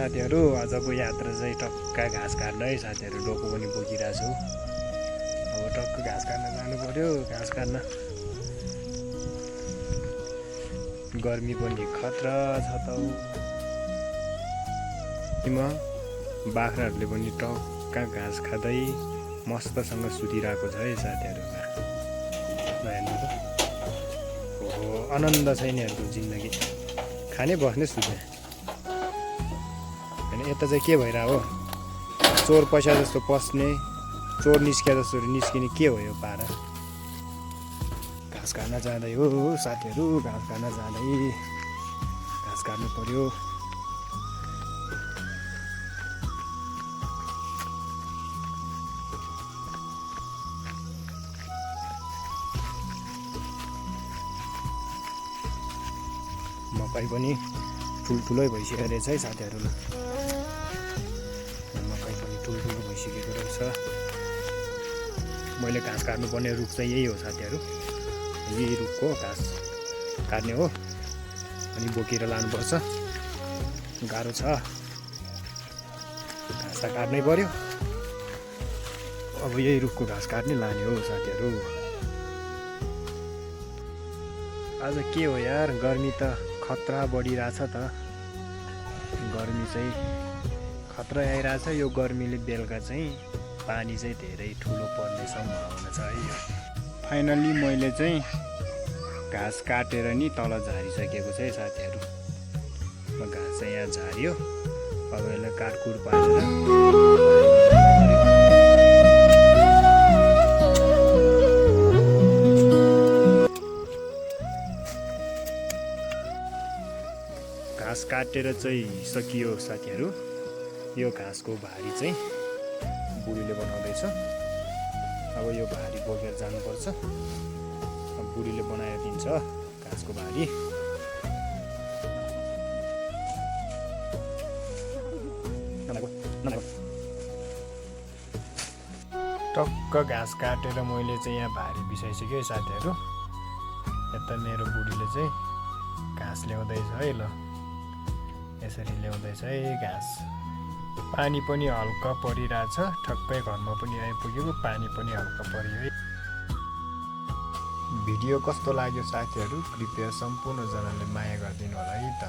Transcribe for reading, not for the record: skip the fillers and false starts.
साथीहरू आजको यात्रा चाहिँ टक्का घाँस काट्न है साथीहरू। डोको पनि बोकिरहेको छु। अब टक्क घाँस काट्न जानु पर्यो। घाँस काट्न गर्मी पनि खतरा छ त। बाख्राहरूले पनि टक्का घाँस खाँदै मस्तसँग सुतिरहेको छ है साथीहरू। हेर्नु त, ओहो आनन्द छ यिनीहरूको जिन्दगी। खाने बस्ने सुत्ने होइन। यता चाहिँ के भइरहेको हो? चोर पैसा जस्तो पस्ने, चोर निस्किया जस्तो निस्किने के हो यो पारा? घाँस काट्न जाँदै हो साथीहरू। घाँस काट्न जाँदै घाँस काट्नु पर्यो। मकै पनि ठुल्ठुलै भइसकेको रहेछ है साथीहरू। मकै पनि ठुल्ठुलो भइसकेको रहेछ। मैले घाँस काट्नुपर्ने रुख चाहिँ यही हो साथीहरू। यही रुखको घाँस काट्ने हो अनि बोकेर लानुपर्छ। गाह्रो छ, घाँस त काट्नै पर्यो। अब यही रुखको घाँस काट्ने लाने हो साथीहरू। आज के हो यार, गर्मी त खतरा बढिरहेछ त। गर्मी चाहिँ खतरा आइरहेछ। यो गर्मीले बेलुका चाहिँ पानी चाहिँ धेरै ठुलो पर्ने सम्भावना छ है। फाइनल्ली मैले चाहिँ घाँस काटेर नि तल झारिसकेको छ है साथीहरू। घाँस चाहिँ यहाँ झारियो। अब यसलाई काटकुट पारेर घाँस काटेर चाहिँ सकियो साथीहरू। यो घाँसको भारी चाहिँ बुढीले बनाउँदैछ। अब यो भारी बोकेर जानुपर्छ। अब बुढीले बनाएर दिन्छ घाँसको भारी। टक्क घाँस काटेर मैले चाहिँ यहाँ भारी बिसाइसक्यो है साथीहरू। यता मेरो बुढीले चाहिँ घाँस ल्याउँदैछ है। ल यसरी ल्याउँदैछ है घाँस। पानी पनि हल्का परिरहेछ। ठक्कै घरमा पनि आइपुगेको, पानी पनि हल्का परियो है। भिडियो कस्तो लाग्यो साथीहरू? कृपया सम्पूर्णजनाले माया गरिदिनु होला है त।